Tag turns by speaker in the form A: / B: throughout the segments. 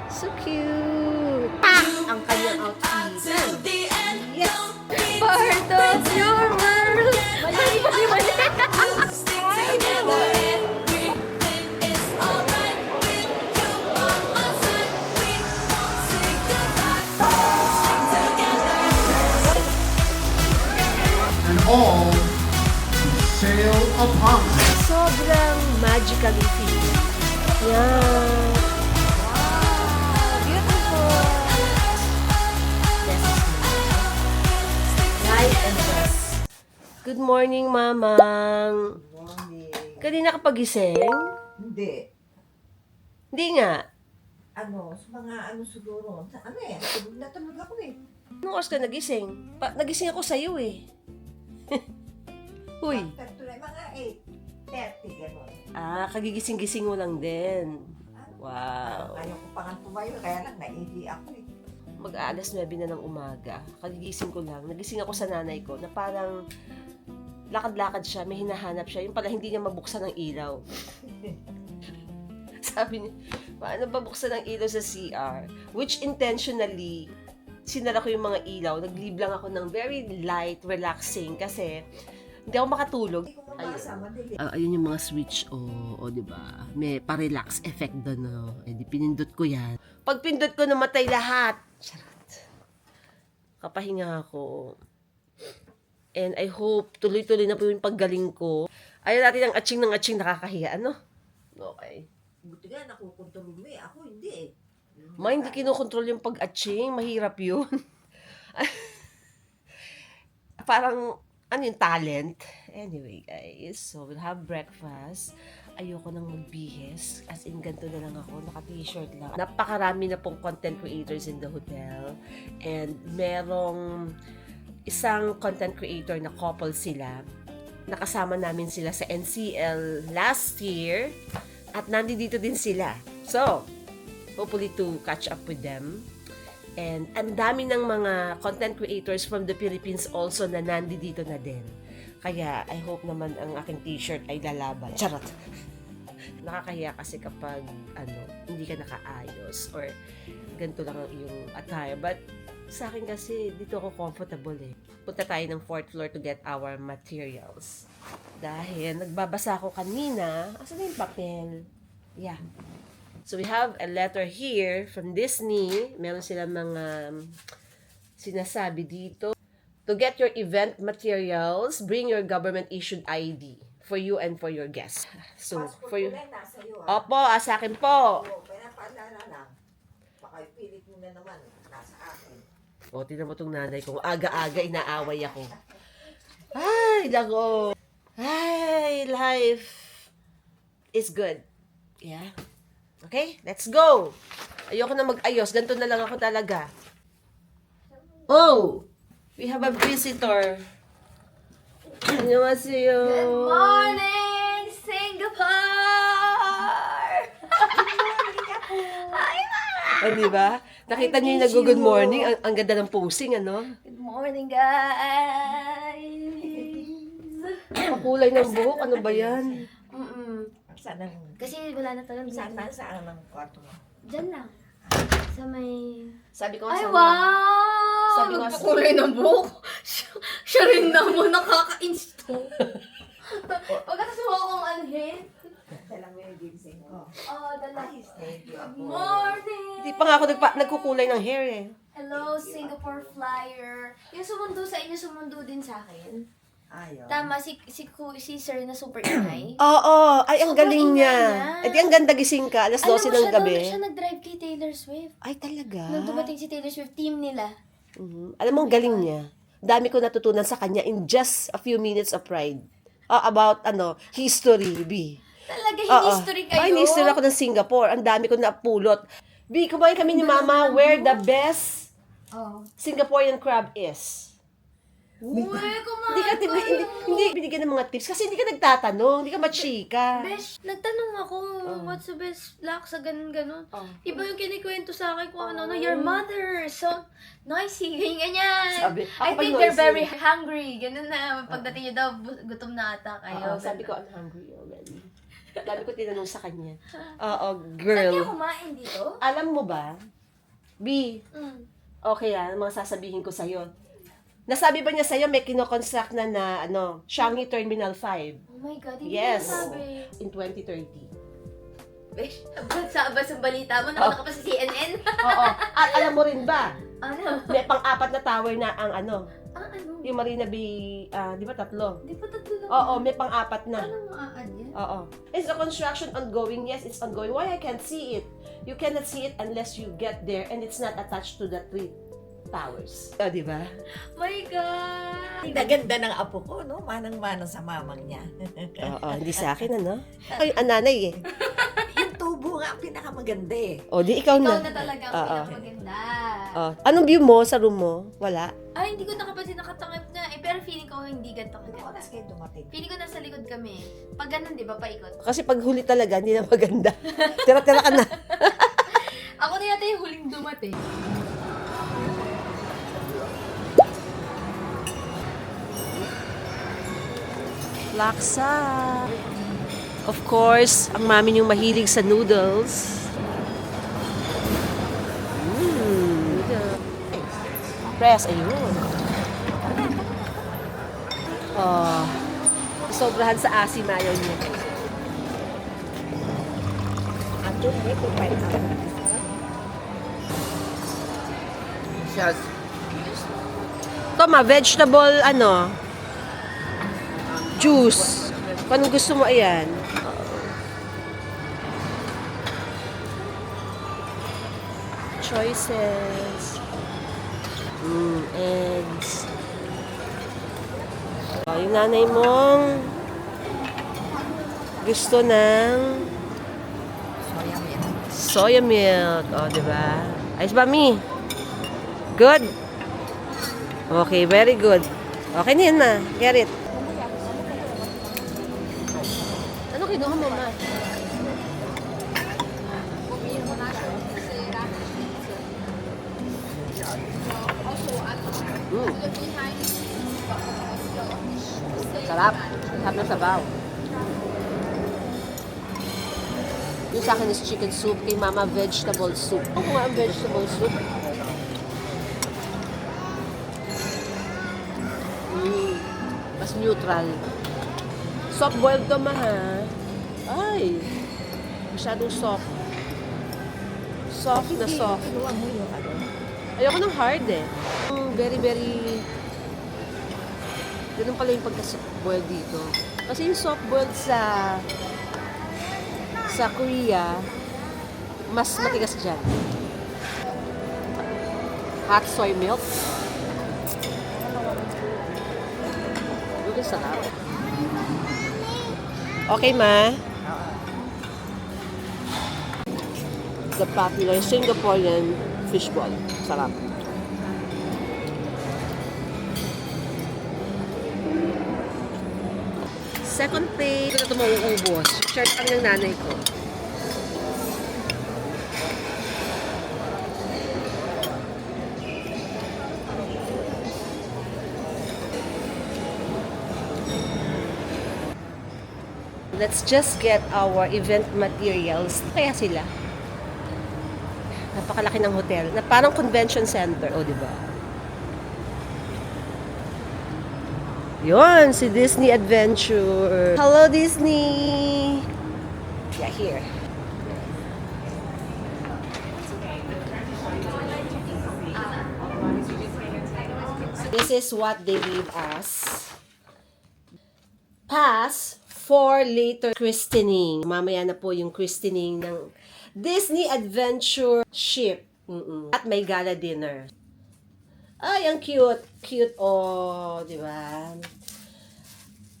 A: So cute! Ang kanyang outfit. Yes! Part of your world! Mali!
B: And all sail upon it.
A: Sobrang magically feeling. Yan. Beautiful. This is light and dress. Good morning, Mamang.
C: Morning.
A: Kanina ka pagising?
C: Hindi.
A: Hindi nga.
C: Sa mga siguro. Tulog na tulog ako eh.
A: Anong oras ka nagising? Nagising ako sa'yo eh. Huy.
C: Mga 8:30 gano'n.
A: Kagigising-gising mo lang din. Wow.
C: Ayaw ko pa nga tumayo, kaya lang naigi ako eh.
A: Mag-aalas 9 na ng umaga. Kagigising ko lang. Nagising ako sa nanay ko na parang lakad-lakad siya, may hinahanap siya. Yung pala hindi niya mabuksan ng ilaw. Sabi niya, paano ba buksan ng ilaw sa CR? Which intentionally, sinara ko yung mga ilaw. Nag-leave lang ako ng very light, relaxing kasi hindi ako makatulog.
C: Hindi ko mabasa, madali.
A: Ayun yung mga switch, di ba? May pa-relax effect doon, no? Eh, di pinindot ko yan. Pag pindot ko, namatay lahat. Charot. Kapahinga ako. And I hope tuloy-tuloy na po yung paggaling ko. Ayaw natin ang atching ng atching nakakahiya, ano? Okay.
C: Buti nga, nakukontrol mo eh. Ako hindi eh.
A: Hindi kinokontrol yung pag-atching. Mahirap yun. Parang, yung talent. Anyway, guys. So, we'll have breakfast. Ayoko nang magbihis. As in, ganito na lang ako. Naka-t-shirt lang. Napakarami na pong content creators in the hotel. And merong isang content creator na couple sila. Nakasama namin sila sa NCL last year. At nandito din sila. So, hopefully to catch up with them. And ang dami ng mga content creators from the Philippines also na nandito na din. Kaya I hope naman ang aking t-shirt ay lalaban. Charot! Nakakahiya kasi kapag hindi ka nakaayos or ganito lang ang iyong attire. But sa akin kasi dito ako comfortable eh. Punta tayo ng 4th floor to get our materials. Dahil nagbabasa ako kanina. Asan na yung papel? Yeah. So we have a letter here from Disney. Meron silang mga sinasabi dito. To get your event materials, bring your government-issued ID for you and for your guests. So,
C: Passport
A: for you.
C: ko na nasa iyo ah.
A: Opo, sa akin po.
C: Oo, pinapaalala lang. Baka ipilit mo na naman. Nasa akin.
A: O, tingnan mo itong nanay kung aga-aga inaaway ako. Ay, lago. Ay, life is good. Yeah. Okay, let's go. Ayoko na mag-ayos. Ganito na lang ako talaga. Oh, we have a visitor. Annyeonghaseyo.
D: Good morning, Singapore! Hi, Ma!
A: Diba? Nakita niyo yung nag-good morning. Ang ganda ng posing, ano?
D: Good morning, guys!
A: Pakulay ng buhok. Ano ba yan?
C: Saan ang...
D: Kasi wala na talagang
C: Saan ang kwarto mo?
D: Diyan lang. Sa may...
A: Sabi ko
D: Ay,
A: sa
D: wow!
A: Sabi nga sa-
D: Nagpakulay ng buhok. Siya rin naman nakaka-insto. Pagkatapos mo akong anhin.
C: Dala mo yung ginseng ko.
D: Dala.
C: Thank you
D: Good
C: ako.
D: morning!
A: Hindi pa nga ako nagkukulay ng hair eh.
D: Hello, Singapore Flyer. Yung sumundo sa inyo, sumundo din sa akin.
C: Ayaw.
D: Tama, si Sir na super ingay.
A: Oo, ay ang
D: Sobrang
A: galing
D: ingay
A: niya.
D: niya.
A: Eh di ang ganda gising ka, alas 12 ng gabi.
D: Siya nag-drive kay Taylor Swift.
A: Ay talaga.
D: Nung dumating si Taylor Swift, team nila.
A: Alam mo, ang galing niya. Dami ko natutunan sa kanya in just a few minutes of pride. About, history, B.
D: Talaga,
A: Oo.
D: history kayo.
A: Ay, history ako ng Singapore. Ang dami ko napulot. B, kumain kami ni Mama where the best
D: Oh.
A: Singaporean crab is.
D: Uy,
A: Hindi
D: kumain
A: ka,
D: kayo.
A: hindi binigyan ng mga tips kasi hindi ka nagtatanong, hindi ka machika.
D: Besh, nagtanong ako, what's the best luck sa ganun-ganun.
A: Oh.
D: Iba yung kinikwento sa akin kung ano, your mother, so noisy, ganyan.
A: Sabi, ako
D: I
A: pa
D: think
A: noisy.
D: they're very hungry. Ganun na, pagdating nyo daw, gutom na ata kayo.
A: Sabi ko,
D: ganun.
A: I'm hungry already. Sabi ko tinanong sa kanya. Oo,
D: Saan
A: girl.
D: kayo kumain dito?
A: Alam mo ba, B,
D: Mm.
A: okay mga sasabihin ko sa'yo. Nasabi ba niya sa'yo may kinoconstruct na Changi Terminal 5
D: Oh my God, hindi
A: Yes.
D: ko sabi.
A: in 2030?
D: Besh, abas ang balita mo, nakita ka pa sa CNN.
A: Oo. At alam mo rin ba,
D: Ano?
A: may pang-apat na tower na ang
D: Ano?
A: yung Marina Bay, di ba tatlo?
D: Di ba tatlo lang?
A: Oo, may pang-apat na.
D: Anong maan yan?
A: Oo. Is the construction ongoing? Yes, it's ongoing. Why I can't see it? You cannot see it unless you get there and it's not attached to the three towers. Oh, di ba?
D: My God!
C: Ang ganda ng apo ko, no? Manang-manang sa mamang niya.
A: Oo, hindi sa akin, ano? Ay, ang nanay eh.
C: Yung tubo nga ang pinakamaganda eh.
A: O, di ikaw
D: Ikaw
A: na.
D: na talaga ang
A: Oo.
D: pinakamaganda.
A: Oh. Anong view mo sa room mo? Wala?
D: Ay, hindi ko nakapansin, nakatangip na. Eh, pero feeling ko hindi ganito
C: Anong
D: kaganda.
C: oras kayo dumating?
D: Feeling ko nasa likod kami. Pag ganun, di ba, paikot?
A: Kasi pag huli talaga, hindi na maganda. Tira-tira ka na.
D: Ako na yata yung huling dumating.
A: Laksa. Of course, ang mami niyong mahilig sa noodles. Press, ayun. Oh. Sobrahan sa asim ayaw niya.
C: Ando, may kupay na.
A: Yes. Toma, vegetable, juice. Kung anong gusto mo, ayan. Choices. Eggs. Yung nanay mong gusto ng
C: Soya milk.
A: soya milk. O, diba? Ayos ba, Mi? Good? Okay, very good. Okay na yun, ma. Get it. Ano kinuha mo, ma? Sarap. Sarap ng sabaw. Yung sa akin is chicken soup, kay mama vegetable soup. Ako nga ang vegetable soup. Mas neutral. Soft boiled to, ma, ha? Ay, masyadong soft. Soft na soft.
C: Kinuha mo yung ano.
A: Ayoko ng hard eh. Very, very... Ganun pala yung pagka-soft boiled dito. Kasi yung soft boiled sa Korea, mas matigas dyan. Hot soy milk. Yung sarap. Okay, ma? The popular Singaporean fishball. Sarap. Second plate, ito na ito mauubos. Share kami ng nanay ko. Let's just get our event materials. Kaya sila. Napakalaki ng hotel. Na parang convention center. O, diba? Yun, si Disney Adventure. Hello, Disney! Yeah, here. This is what they gave us. Pass for later christening. Mamaya na po yung christening ng Disney Adventure Ship. At may gala dinner. Ay, ang cute. Cute, oh, di ba?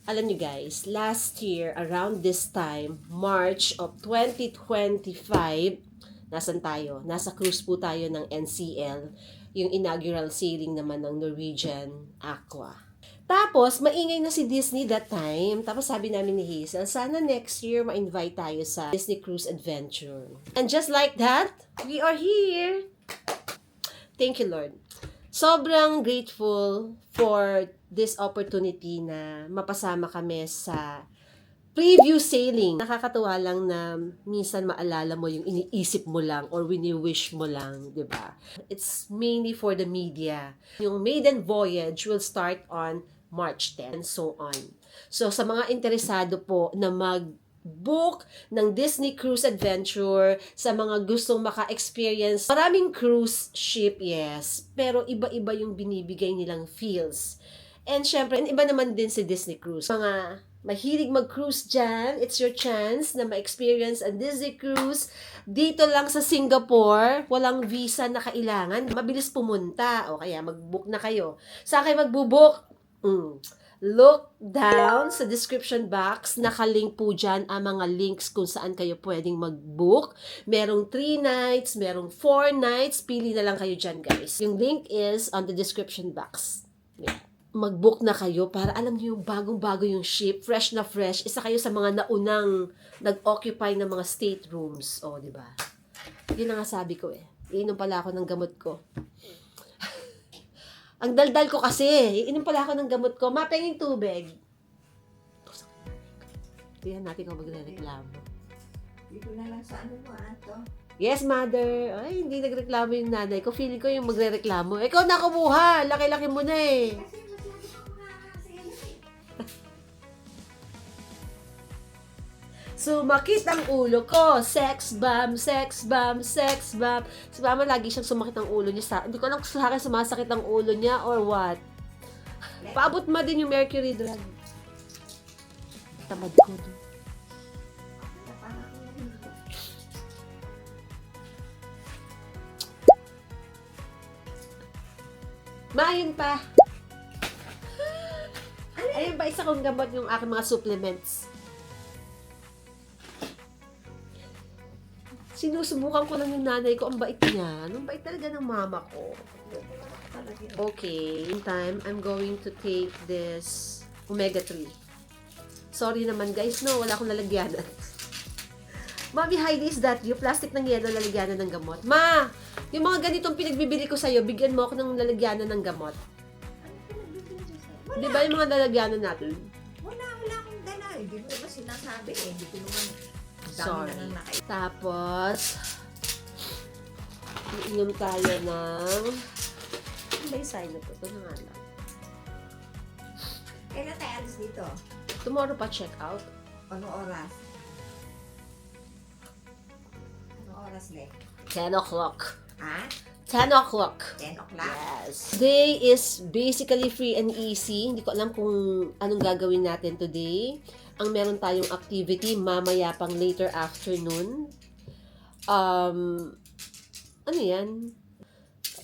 A: Alam niyo guys, last year, around this time, March of 2025, nasan tayo? Nasa cruise po tayo ng NCL, yung inaugural sailing naman ng Norwegian Aqua. Tapos, maingay na si Disney that time. Tapos sabi namin ni Hazel, sana next year ma-invite tayo sa Disney Cruise Adventure. And just like that, we are here! Thank you, Lord. Sobrang grateful for this opportunity na mapasama kami sa preview sailing. Nakakatuwa lang na minsan maalala mo yung iniisip mo lang or wini-wish mo lang, di ba? It's mainly for the media. Yung maiden voyage will start on March 10 and so on. So sa mga interesado po na mag-book ng Disney Cruise Adventure, sa mga gustong maka-experience, maraming cruise ship, yes, pero iba-iba yung binibigay nilang feels. And syempre, iba naman din si Disney Cruise. Mga mahilig mag-cruise dyan, it's your chance na ma-experience ang Disney Cruise. Dito lang sa Singapore, walang visa na kailangan. Mabilis pumunta. O kaya mag-book na kayo. Saan kayo mag-book? Look down sa description box. Nakalink po dyan ang mga links kung saan kayo pwedeng mag-book. Merong 3 nights, merong 4 nights. Pili na lang kayo dyan, guys. Yung link is on the description box. Yeah. Mag-book na kayo para alam niyo yung bagong-bago yung ship, fresh na fresh. Isa kayo sa mga naunang nag-occupy ng mga staterooms. O, di ba? Yun ang sabi ko eh. Iinom pala ako ng gamot ko. Ang daldal ko kasi. Iinom pala ako ng gamot ko. Mapenging tubig. Tingnan natin kung magre-reklamo.
C: Dito na lang sa ano mo, to.
A: Yes, mother. Ay, hindi nagreklamo yung nanay ko. Feeling ko yung magre-reklamo. Ikaw na kumuha. Laki-laki mo na eh.
C: Kasi masyado kang nakakasaya eh.
A: Sumakit ang ulo ko. Sex bomb, sex bomb, sex bomb. Si mama lagi siyang sumakit ang ulo niya. Hindi ko alam kung sa akin sumasakit ang ulo niya or what. Paabot ma din yung mercury drug. Tamad ko doon. Ayun pa. Ayun pa, isa kong gamot yung aking mga supplements. Sinusubukan ko lang yung nanay ko. Ang bait niya. Ang bait talaga ng mama ko. Okay. In time, I'm going to take this omega-3. Sorry naman guys, no. Wala akong lalagyanan. Mami, Heidi, is that you? Plastic ng yelo, lalagyanan ng gamot. Ma! Yung mga ganitong pinagbibili ko sa'yo, bigyan mo ako ng lalagyanan ng gamot. Di ba yung mga lalagyanan natin?
C: Wala akong dala. Hindi mo ba sinasabi eh. Hindi ko naman.
A: Sorry. Tapos, iinom tayo ng... Ano ba yung sign na to? Ito na nga lang.
C: Kailan tayo alis dito?
A: Tomorrow pa check out.
C: Ano oras? Ano oras le?
A: 10 o'clock.
C: Ha?
A: 10 o'clock.
C: 10 o'clock?
A: Yes. Today is basically free and easy. Hindi ko alam kung anong gagawin natin today. Ang meron tayong activity, mamaya pang later afternoon. Ano yan?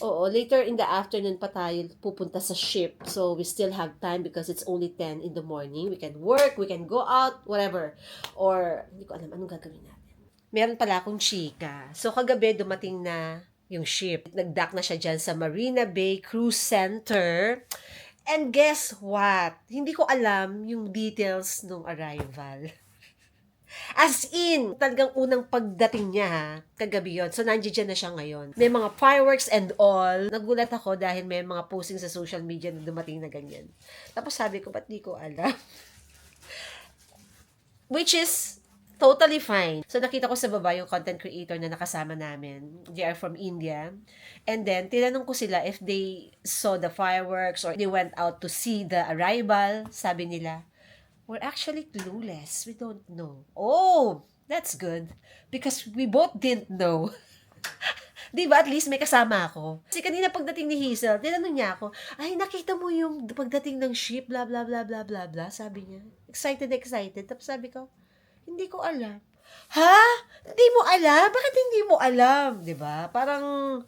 A: Oo, later in the afternoon pa tayo pupunta sa ship. So, we still have time because it's only 10 in the morning. We can work, we can go out, whatever. Or, hindi ko alam anong gagawin natin. Meron pala akong chika. So, kagabi dumating na yung ship. Nag-dock na siya dyan sa Marina Bay Cruise Center. And guess what? Hindi ko alam yung details nung arrival. As in, talagang unang pagdating niya ha, kagabi yun. So, nandiyan na siya ngayon. May mga fireworks and all. Nagulat ako dahil may mga posting sa social media na dumating na ganyan. Tapos sabi ko, ba't di ko alam? Which is totally fine. So, nakita ko sa baba yung content creator na nakasama namin. They are from India. And then, tinanong ko sila if they saw the fireworks or they went out to see the arrival. Sabi nila, we're actually clueless. We don't know. Oh, that's good. Because we both didn't know. Diba? At least may kasama ako. Kasi kanina pagdating ni Hazel, tinanong niya ako, ay, nakita mo yung pagdating ng ship, blah, blah, blah, blah, blah, blah. Sabi niya. Excited. Tapos sabi ko, hindi ko alam. Ha? Hindi mo alam? Bakit hindi mo alam? Diba? Parang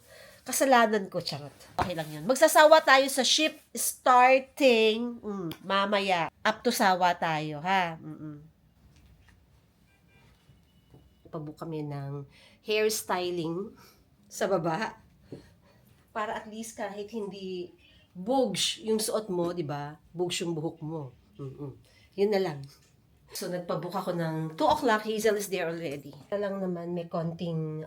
A: kasalanan ko, charot. Okay lang yun. Magsasawa tayo sa ship starting mamaya. Up to sawa tayo, ha? Pabook kami ng hairstyling sa baba. Para at least kahit hindi bugs yung suot mo, di ba? Bugs yung buhok mo. Yun na lang. So, nagpabook ako ng 2 o'clock. Hazel is there already. Ito lang naman, may konting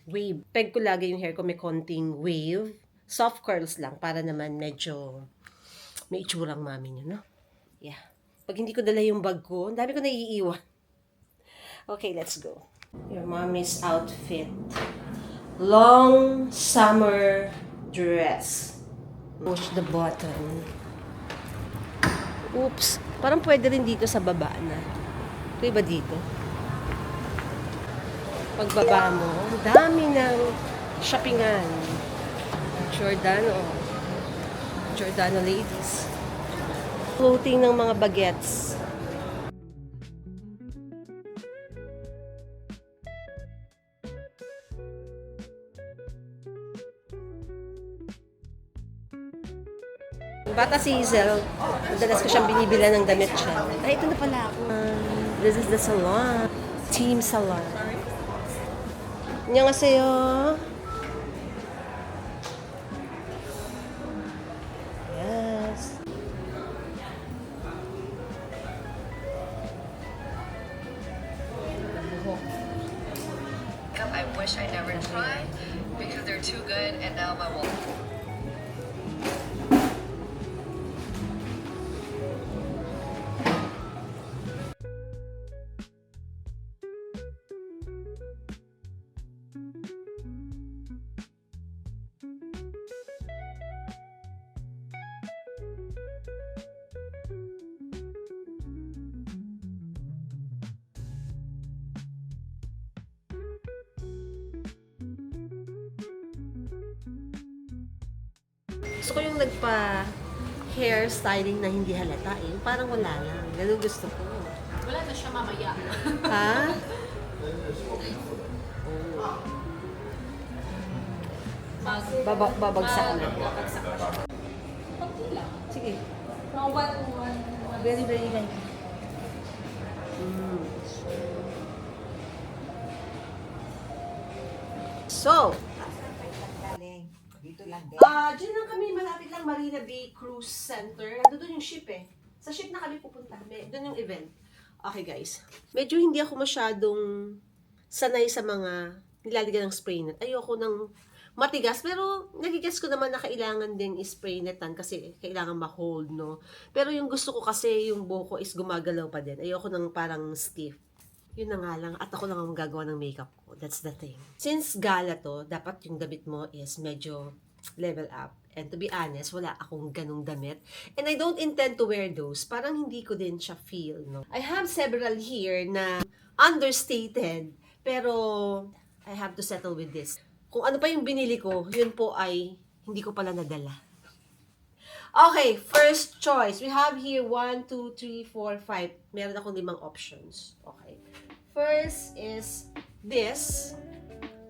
A: wave. Peg ko lagi yung hair ko, may konting wave. Soft curls lang, para naman medyo may itsurang mami niyo, no? Yeah. Pag hindi ko dala yung bag ko, ang dami ko naiiwan. Okay, let's go. Your mommy's outfit. Long summer dress. Push the button. Oops. Parang pwede rin dito sa baba na. Ito iba dito. Pagbaba mo, ang dami ng shoppingan. Giordano. Giordano ladies. Clothing ng mga bagets. Bata si Hazel, madalas ko siyang binibilan ng damit siya. Ay, ito na pala ako. This is the salon. Team Salon. 안녕하세요. Yes.
E: I wish I never tried because they're too good and now my wall.
A: Gusto ko yung hair styling na hindi halata eh. Yung parang wala lang. Ganun gusto ko.
D: Wala na siya mamaya.
A: Ha? Babagsak na.
D: Babagsak na siya. Pati lang.
A: Sige.
D: Mga one.
A: Very, very light. So,
C: Galing. Dito lang din.
A: dyan lang kami, malapit lang Marina Bay Cruise Center. Nandun doon yung ship eh. Sa ship na kami pupunta. Doon yung event. Okay guys. Medyo hindi ako masyadong sanay sa mga nilalagyan ng spray net. Ayoko ng matigas. Pero nagigess ko naman na kailangan din spray netan kasi kailangan ma-hold, no? Pero yung gusto ko kasi yung buhok ko is gumagalaw pa din. Ayoko ng parang stiff. Yun na nga lang. At ako lang ang gagawa ng makeup ko. That's the thing. Since gala to, dapat yung damit mo is medyo level up. And to be honest, wala akong ganong damit. And I don't intend to wear those. Parang hindi ko din siya feel, no? I have several here na understated. Pero I have to settle with this. Kung ano pa yung binili ko, yun po ay hindi ko pala nadala. Okay, first choice. We have here 1, 2, 3, 4, 5. Meron akong 5 options. Okay. First is this.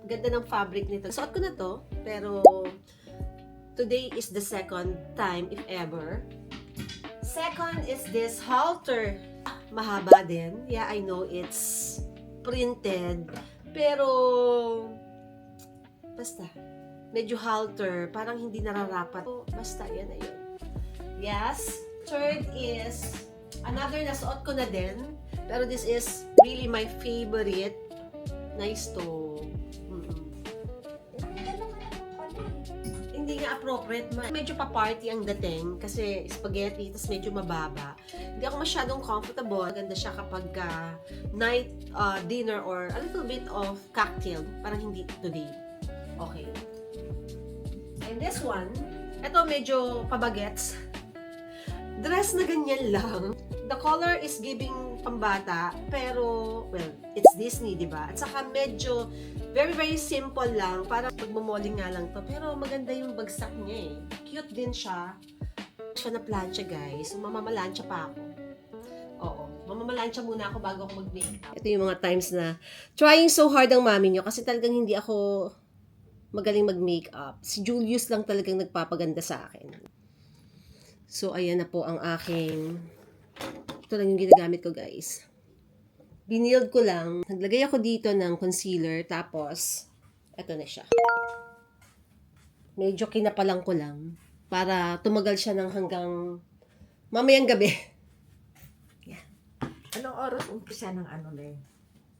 A: Ganda ng fabric nito. Suot ko na to, pero today is the second time, if ever. Second is this halter. Mahaba din. Yeah, I know it's printed. Pero, basta, medyo halter. Parang hindi nararapat. So, basta, yan na yun. Yes. Third is, another nasuot ko na din. Pero this is really my favorite. Nice to. Hindi nga appropriate. Medyo pa-party ang dating kasi spaghetti, tas medyo mababa. Hindi ako masyadong comfortable. Ganda siya kapag night dinner or a little bit of cocktail. Parang hindi today. Okay. And this one, ito medyo pabagets. Dress na ganyan lang. The color is giving pambata, pero, well, it's Disney, di ba? At saka medyo, very, very simple lang. Parang pagmumoling nga lang to. Pero maganda yung bagsak niya eh. Cute din siya. Siya na plancha, guys. So, mamamalansya pa ako. Oo. Mamamalansya muna ako bago ako mag-makeup. Ito yung mga times na trying so hard ang mami nyo kasi talagang hindi ako magaling mag-makeup. Si Julius lang talagang nagpapaganda sa akin. So, ayan na po ang aking... Ito lang yung ginagamit ko, guys. Binild ko lang. Naglagay ako dito ng concealer. Tapos, ito na siya. Medyo kinapalang ko lang. Para tumagal siya ng hanggang mamayang gabi. Yan.
C: Anong oras umpisa ng ano na yun?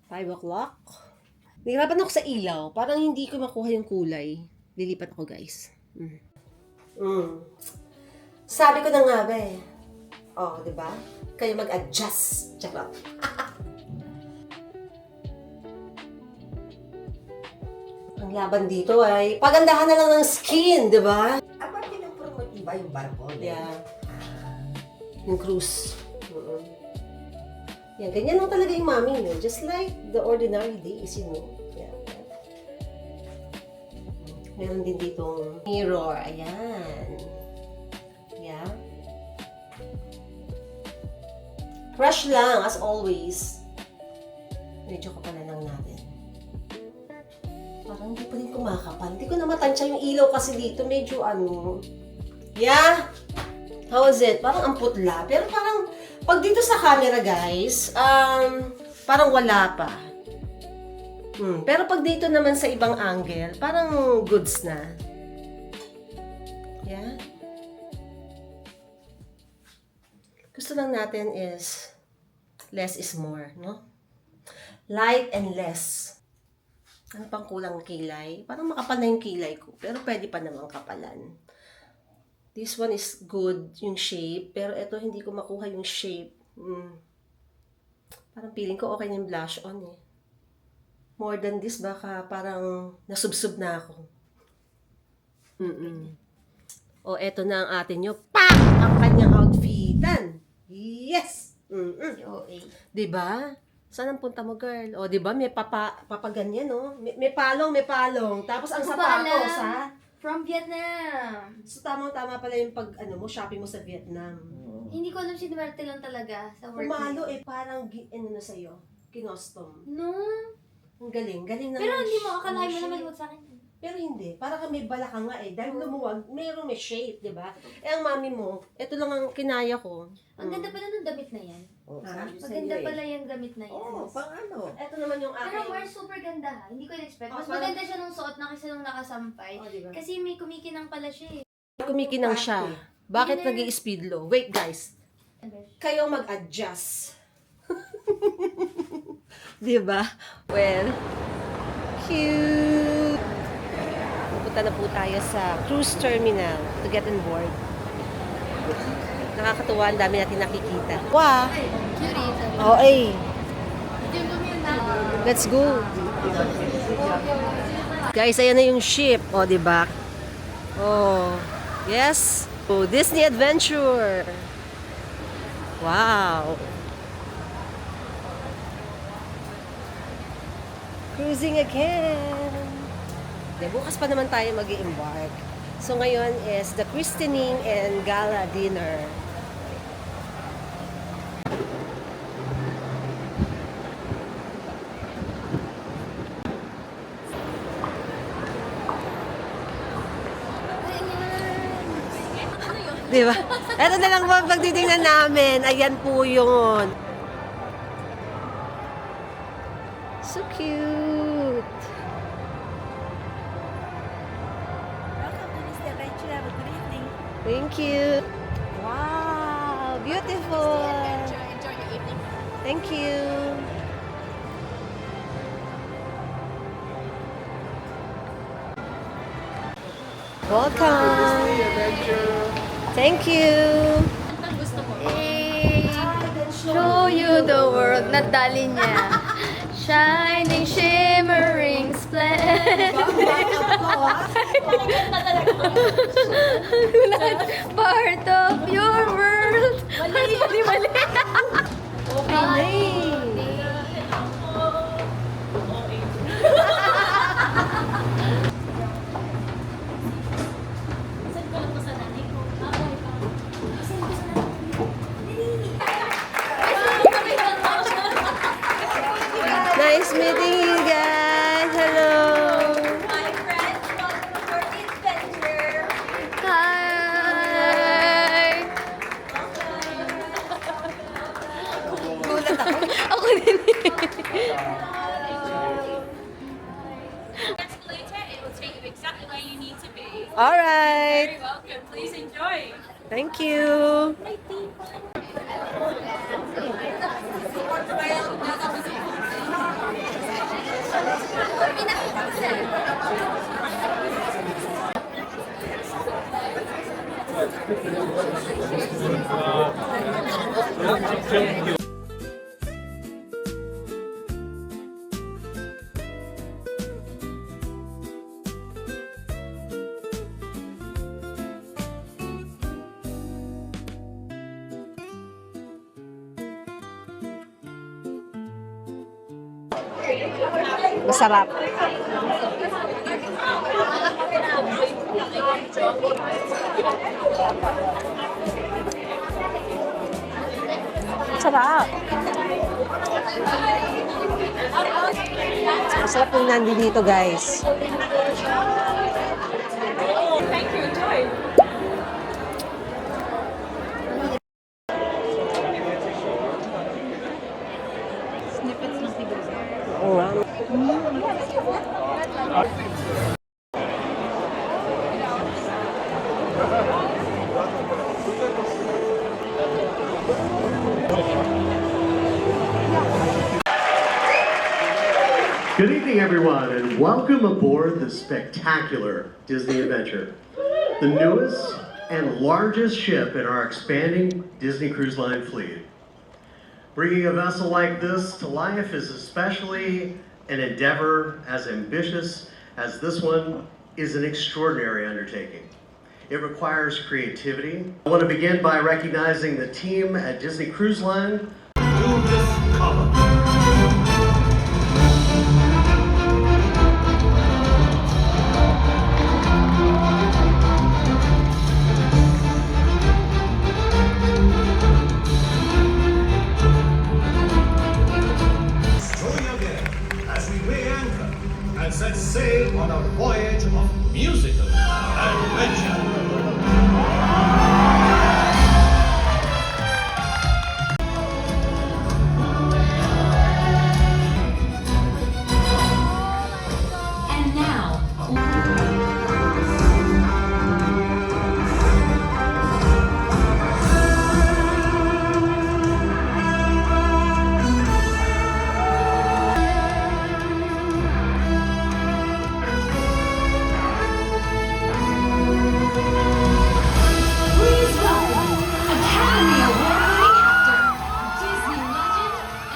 A: 5 o'clock. Nahirapan ako sa ilaw. Parang hindi ko makuha yung kulay. Lilipat ako, guys. Sabi ko na nga ba eh. Oh, di ba? Kayo mag-adjust. Charot. Ang laban dito ay pagandahan na lang ng skin, di ba?
C: Aba, pinapromote niyo ba yung barcode?
A: Yeah. Yung cruise. Yan, ganyan lang talaga yung mami niyo. Just like the ordinary days, you know. Yeah. Meron din ditong mirror. Ayan. Yeah. Crush lang, as always. Medyo kapalan lang natin. Parang hindi pa rin kumakapal. Hindi ko na matansya yung ilaw kasi dito. Medyo ano. Yeah. How is it? Parang ang putla. Pero parang, pag dito sa camera, guys, parang wala pa. Pero pag dito naman sa ibang angle, parang goods na. Yeah. Gusto lang natin is less is more, no? Light and less. Ano pang kulang kilay? Parang makapal na yung kilay ko, pero pwede pa namang kapalan. This one is good, yung shape, pero ito hindi ko makuha yung shape. Parang feeling ko okay na yung blush on eh. More than this, baka parang nasubsob na ako. O, eto na ang atin nyo. Pak! Ang kanyang outfitan. Yes! Diba? Saan ang punta mo, girl? O, diba? May papaganyan, no? May palong. Tapos ang sapatos, ha?
D: From Vietnam.
A: So, tamang-tama pala yung pag, shopping mo sa Vietnam.
D: Hindi ko alam si Duarte lang talaga sa work.
A: Pumalo parang, na sa'yo, kinostom.
D: No.
A: Ang galing naman.
D: Pero hindi mo, akalain mo
A: shape.
D: na maluwag sa akin.
A: Pero hindi, parang may balaka nga eh. Dahil lumuwag, may shape, di ba? Eh, ang mami mo, ito lang ang kinaya ko.
D: Ang ganda pala ng damit na yan.
C: Oh,
A: Ha?
C: sabi sa'yo
D: Maganda
C: eh.
D: pala yung damit na yan.
C: Oo, pang ano.
A: Ito naman yung
D: Pero
A: aking...
D: Mars, super ganda ha. Hindi ko in-expect. Mas
A: Oh, parang-
D: maganda siya nung suot na kasi nung nakasampay.
A: Oh, diba?
D: Kasi may kumikinang pala siya eh.
A: Kumikinang siya. Bakit nag-i-speed low? Wait, guys.
D: Besh.
A: Kayo mag-adjust. Di ba? Well, cute. Pupunta na po tayo sa cruise terminal to get on board. Nakakatuwa, ang dami natin nakikita. Wow! Oh, ay. Let's go. Guys, ayan na yung ship. Oh, di ba? Oh, yes. Oh, Disney Adventure. Wow. Cruising again. De, bukas pa naman tayo mag-i-embark. So ngayon is the christening and gala dinner. Di ba? Ito na lang po ang pagtitingnan namin. Ayan po yun. So cute.
F: Welcome to Mr. Adventure. Have a good evening.
A: Thank you. Wow, beautiful.
E: Enjoy your evening.
A: Thank you. Welcome. Thank you.
D: Show you the world. Nadali niya. Shining, shimmering, splendid. Part of your world. Mali.
A: Okay. Nice meeting you guys. Hello.
F: My friends, welcome to your adventure.
D: Hi! Ako din.
E: Escalator, it will take you exactly where you need to be.
A: All right.
E: Very welcome. Please enjoy.
A: Thank you. Masarap. Masarap. Masarap yung nandi dito, guys.
G: Good evening, everyone, and welcome aboard the spectacular Disney Adventure, the newest and largest ship in our expanding Disney Cruise Line fleet. Bringing a vessel like this to life is especially an endeavor as ambitious as this one is an extraordinary undertaking. It requires creativity. I want to begin by recognizing the team at Disney Cruise Line.
B: Join again as we weigh anchor and set sail on a voyage of musical adventure.
F: And now, please welcome Academy Award-winning actor, Disney legend,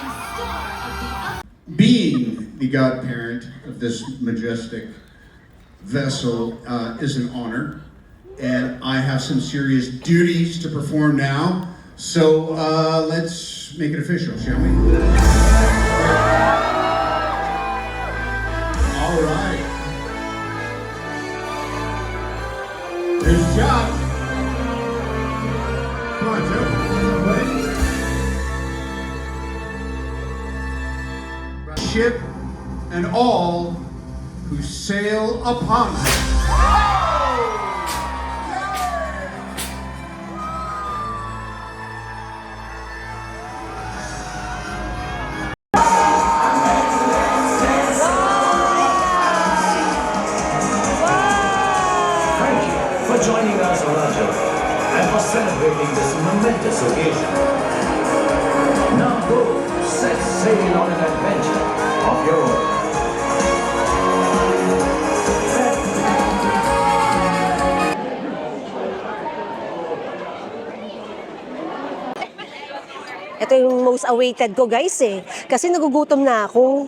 F: and star of the
B: Being the godparent of this majestic vessel is an honor, and I have some serious duties to perform now. So let's make it official, shall we? All right. There's Josh. Come on, Joe. Buddy. Ship and all who sail upon it.
H: Thank you for joining us, Roger, and for celebrating this momentous occasion. Now go, set sail on an adventure of your own.
A: Ito yung most awaited ko, guys, eh. Kasi nagugutom na ako.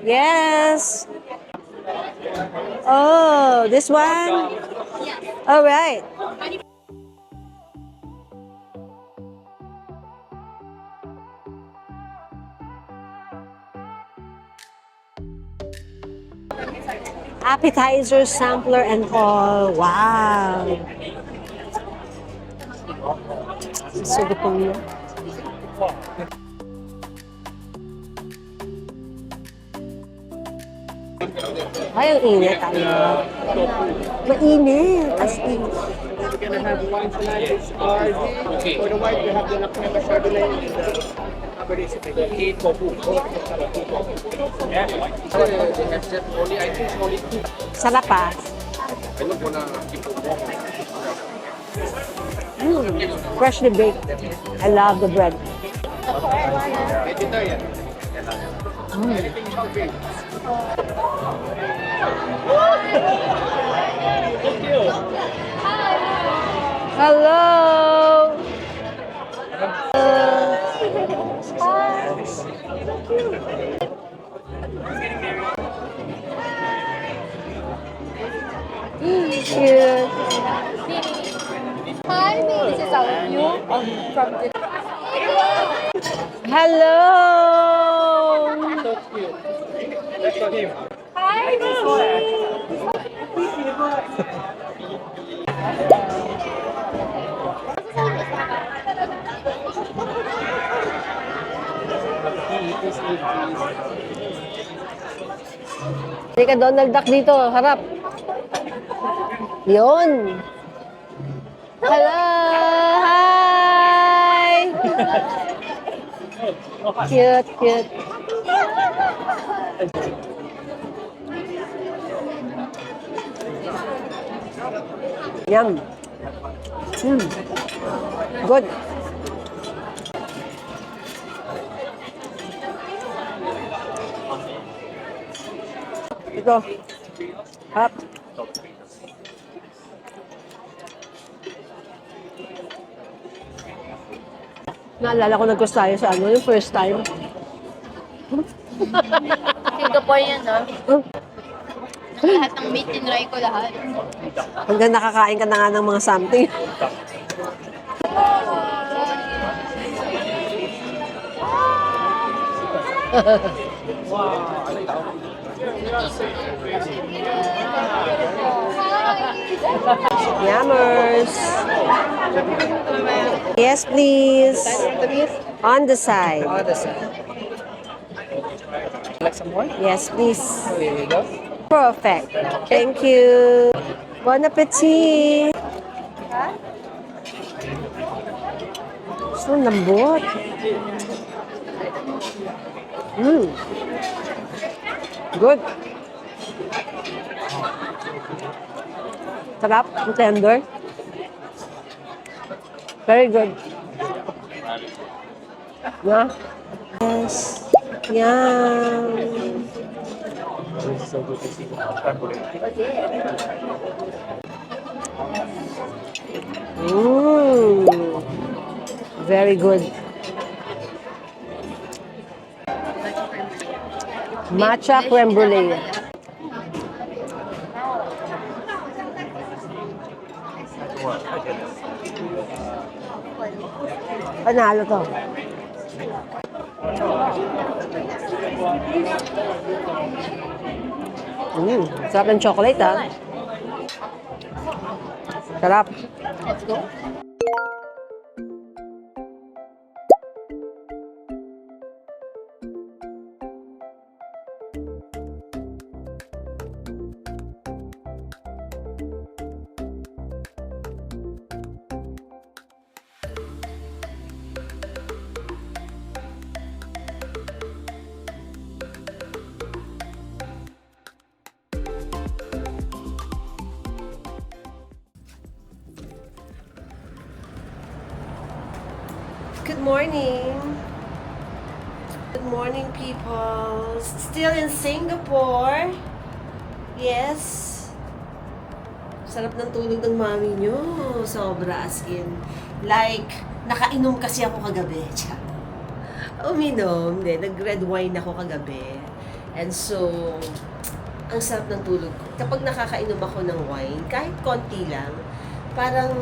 A: Yes! Oh, this one? All right. Appetizer, sampler, and all. Wow! So gutom na. Ay, ang init, ano? Mainit, as in.
I: We're gonna have one tonight is RD. For the white, we have the Lakmela Chardonnay and the Cabernet Sauvignon. Yeah, they have just only, I think only two.
A: Sarap, ah. Freshly baked. I love the bread.
I: Vegetarian. Anything you okay. Thank you.
A: Hello! Cute.
F: Hi, this is our view from the
A: Hello!
F: Hi,
A: Hindi ka Donald Duck dito, harap. Yun. Hello! Hi! Cute, cute. Yum. Good. Ito. Harap. Naalala ko nag-course tayo sa ano, yung first time.
D: Singapore yan, no? Lahat ng meat, tinry ko lahat.
A: Hanggang nakakain ka na nga ng mga something. Yummers. Yes, please. On the side.
I: Like some more?
A: Yes, please.
I: There we go.
A: Perfect. Thank you. Bon appetit. So lambot. Good. Sarap. Tender. Very good. Yeah. Yes. Yum.
I: It's so good to see.
A: Very good. Matcha creme brulee. Panalo to. Sarap ng chocolate, ah. Sarap.
D: Let's go.
A: Good morning. Good morning, people. Still in Singapore. Yes. Sarap ng tulog ng mami nyo. Sobra, as in. Like, nakainom kasi ako kagabi. Tiyan. Uminom. Nag-red wine ako kagabi. And so, ang sarap ng tulog ko. Kapag nakakainom ako ng wine, kahit konti lang, parang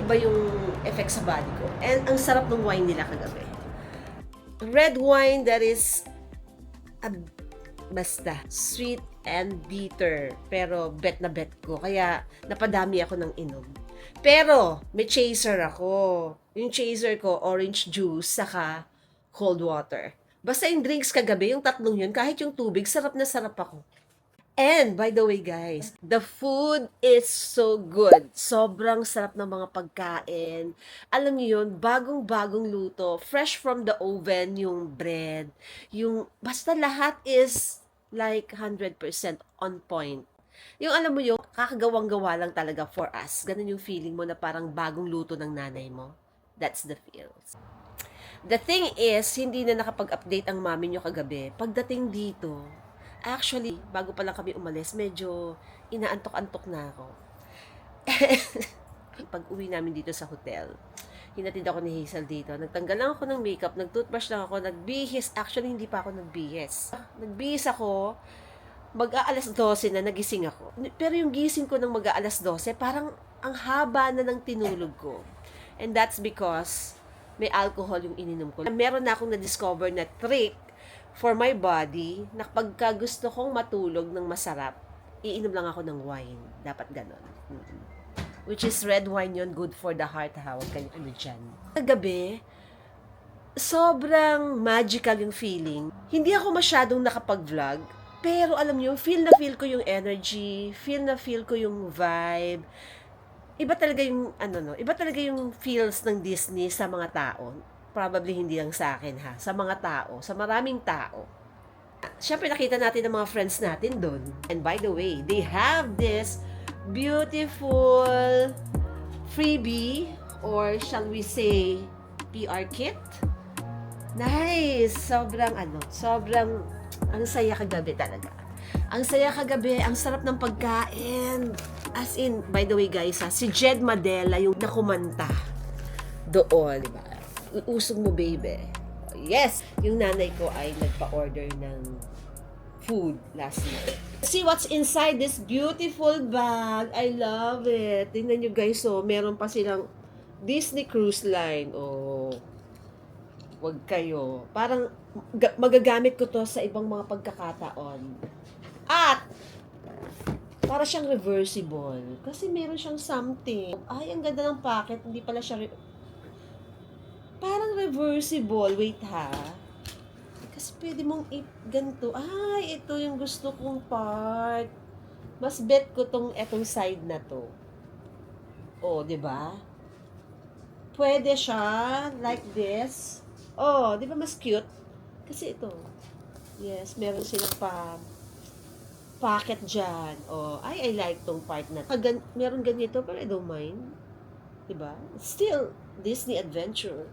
A: iba yung effect sa body ko. And ang sarap ng wine nila kagabi. Red wine that is basta sweet and bitter. Pero bet na bet ko. Kaya napadami ako ng inom. Pero may chaser ako. Yung chaser ko, orange juice, saka cold water. Basta yung drinks kagabi, yung tatlong yun, kahit yung tubig, sarap na sarap ako. And, by the way guys, the food is so good. Sobrang sarap ng mga pagkain. Alam niyo yun, bagong-bagong luto. Fresh from the oven yung bread. Yung, basta lahat is like 100% on point. Yung alam mo yung, kakagawang-gawa lang talaga for us. Ganun yung feeling mo na parang bagong luto ng nanay mo. That's the feels. The thing is, hindi na nakapag-update ang mami nyo kagabi. Pagdating dito, actually, bago pa lang kami umalis, medyo inaantok-antok na ako. Pag uwi namin dito sa hotel, hinatid ako ni Hazel dito. Nagtanggal lang ako ng makeup, nag-toothbrush lang ako, nagbihis. Actually, hindi pa ako nagbihis. Nagbihis ako, mag-aalas 12 na nagising ako. Pero yung gising ko ng mag-aalas 12, parang ang haba na ng tinulog ko. And that's because may alcohol yung ininom ko. Meron na akong na-discover na trick for my body na pagka gusto kong matulog ng masarap, iinom lang ako ng wine. Dapat ganon. Which is red wine yun, good for the heart ha. Huwag kayong ano dyan. Kagabi, sobrang magical yung feeling. Hindi ako masyadong nakapag-vlog, pero alam niyo, feel na feel ko yung energy, feel na feel ko yung vibe. Iba talaga yung, iba talaga yung feels ng Disney sa mga tao. Probably hindi lang sa akin ha. Sa mga tao, sa maraming tao. Siyempre nakita natin ang mga friends natin doon. And by the way, they have this beautiful freebie, or shall we say, PR kit. Nice! Sobrang ang saya kagabi talaga. Ang saya kagabi, ang sarap ng pagkain. As in, by the way guys, si Jed Madela yung nakumanta doon, diba? Usog mo, baby. Yes! Yung nanay ko ay nagpa-order ng food last night. See what's inside this beautiful bag. I love it. Tingnan nyo guys, meron pa silang Disney Cruise Line. Wag kayo. Parang magagamit ko to sa ibang mga pagkakataon. At para siyang reversible. Kasi meron siyang something. Ay, ang ganda ng packet. Hindi pala siya parang reversible. Wait ha. Kasi pwede mong ganito. Ay, ito yung gusto kong part. Mas bet ko etong side na to. Di ba? Pwede siya like this. Di ba mas cute? Kasi ito. Yes, meron silang pocket dyan. I like tong part na to. Meron ganito, pero I don't mind. Diba? Still, Disney Adventure.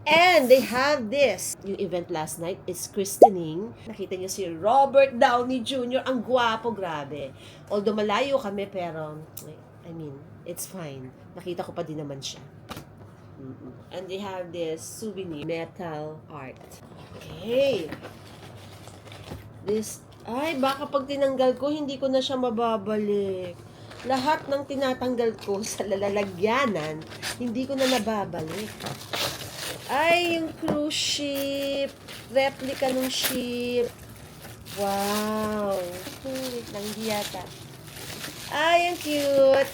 A: And they have this. Yung event last night is christening. Nakita niyo si Robert Downey Jr. Ang gwapo, grabe. Although malayo kami, pero, I mean, it's fine. Nakita ko pa din naman siya. And they have this souvenir metal art. Okay. Baka pag tinanggal ko, hindi ko na siya mababalik. Lahat ng tinatanggal ko sa lalagyanan, hindi ko na nababalik. Yung cruise ship. Replica ng ship. Wow. Wait lang, hindi yata. Ang cute.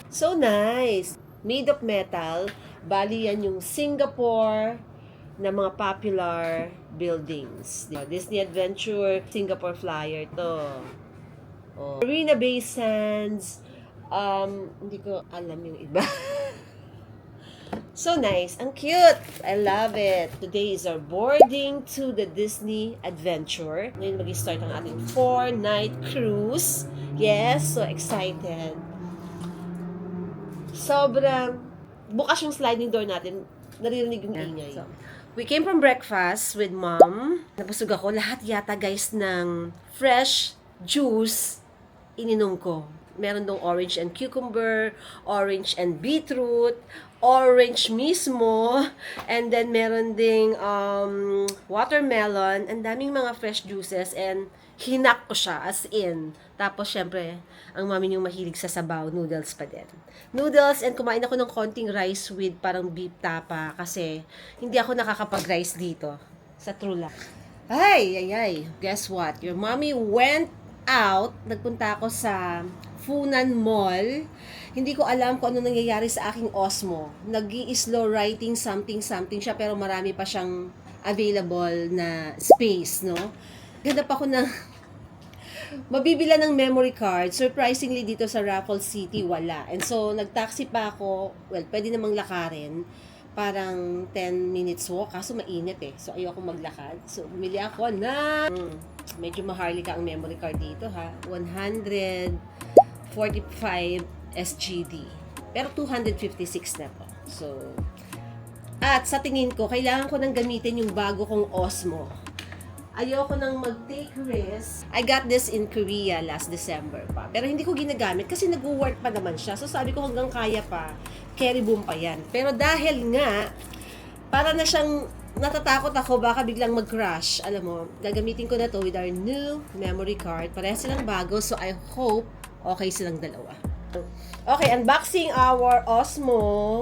A: So nice. Made of metal. Bali yan yung Singapore na mga popular buildings. Disney Adventure, Singapore Flyer to. Marina Bay Sands. Hindi ko alam yung iba. So nice. Ang cute. I love it. Today is our boarding to the Disney Adventure. Ngayon mag-start ang ating 4-night cruise. Yes, so excited. Sobrang bukas yung sliding door natin. Naririnig yung ingay. We came from breakfast with mom. Nabusog ako. Lahat yata guys ng fresh juice ininom ko. Meron dong orange and cucumber, orange and beetroot, orange mismo, and then meron ding watermelon. Ang daming mga fresh juices and hinak ko siya as in. Tapos syempre, ang mami yung mahilig sa sabaw, noodles pa din. Noodles, and kumain ako ng konting rice with parang beef tapa kasi hindi ako nakakapag-rice dito sa Trula. Ay. Guess what? Your mommy went out. Nagpunta ako sa Funan Mall. Hindi ko alam kung ano nangyayari sa aking Osmo. Nag-i-slow writing something siya pero marami pa siyang available na space, no? Ganda pa ako ng mabibila ng memory card. Surprisingly, dito sa Raffles City, wala. And so, nag-taxi pa ako. Well, pwede namang lakarin. Parang 10 minutes walk. Kaso mainit eh. So, ayoko maglakad. So, bumili ako na medyo maharlika ang memory card dito ha. 145 SGD. Pero 256 na po. So, at sa tingin ko, kailangan ko nang gamitin yung bago kong Osmo. Ayoko nang mag-take risk. I got this in Korea last December pa. Pero hindi ko ginagamit kasi nag-work pa naman siya. So sabi ko hanggang kaya pa, carry boom pa yan. Pero dahil nga, para na siyang natatakot ako baka biglang mag-crash. Alam mo, gagamitin ko na to with our new memory card. Pareha silang bago, so I hope okay silang dalawa. Okay, unboxing our Osmo.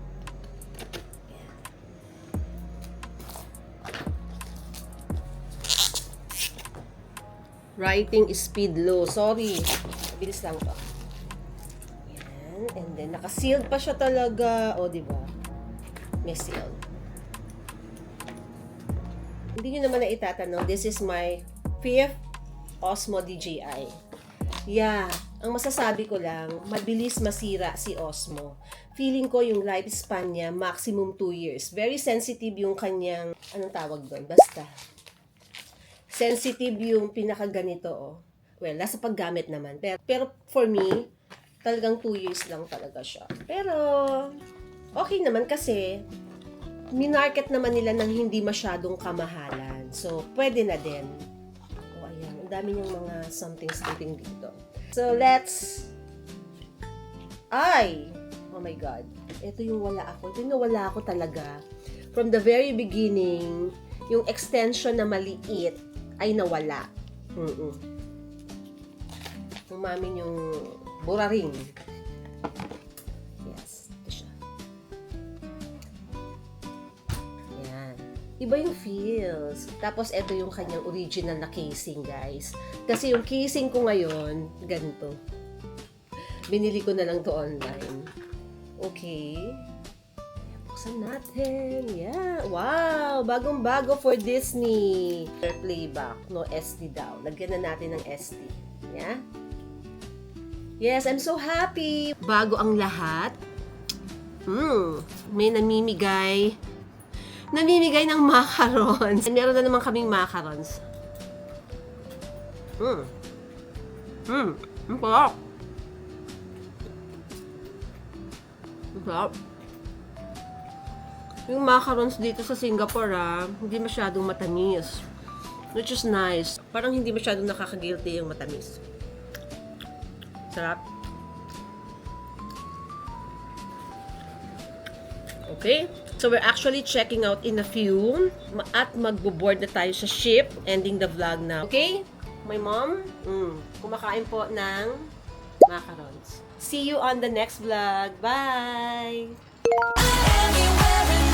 A: Writing speed low. Sorry. Bilis lang to. Yan. And then, naka-sealed pa siya talaga. O, diba? May sealed. Hindi nyo naman na itatanong. This is my 5th Osmo DJI. Yeah. Ang masasabi ko lang, mabilis masira si Osmo. Feeling ko yung lifespan niya, maximum 2 years. Very sensitive yung kanyang, anong tawag doon? Basta. Sensitive yung pinakaganito, oh. Well, nasa paggamit naman. Pero for me, talagang 2 years lang talaga siya. Pero, okay naman kasi, minarket naman nila ng hindi masyadong kamahalan. So, pwede na din. O, ayan. Ang dami niyang mga something dito. So, let's... Ay! Oh my God. Ito yung wala ako. Ito yung nawala ako talaga. From the very beginning, yung extension na maliit, ay nawala. Umamin yung buraring. Yes, ito siya. Yan. Iba yung feels. Tapos, ito yung kanyang original na casing, guys. Kasi yung casing ko ngayon, ganito. Binili ko na lang to online. Okay. Buksan natin. Yeah. Wow! Bagong-bago for Disney. Playback. No SD daw. Lagyan na natin ng SD. Yeah? Yes, I'm so happy. Bago ang lahat. May namimigay. Namimigay ng macarons. Meron na naman kaming macarons. Ang sarap. Ang sarap. Yung macarons dito sa Singapore, hindi masyadong matamis. Which is nice. Parang hindi masyadong nakaka-guilty yung matamis. Sarap. Okay. So, we're actually checking out in a few. At magbo-board na tayo sa ship. Ending the vlog now. Okay? My mom, kumakain po ng macarons. See you on the next vlog. Bye!
F: Anywhere in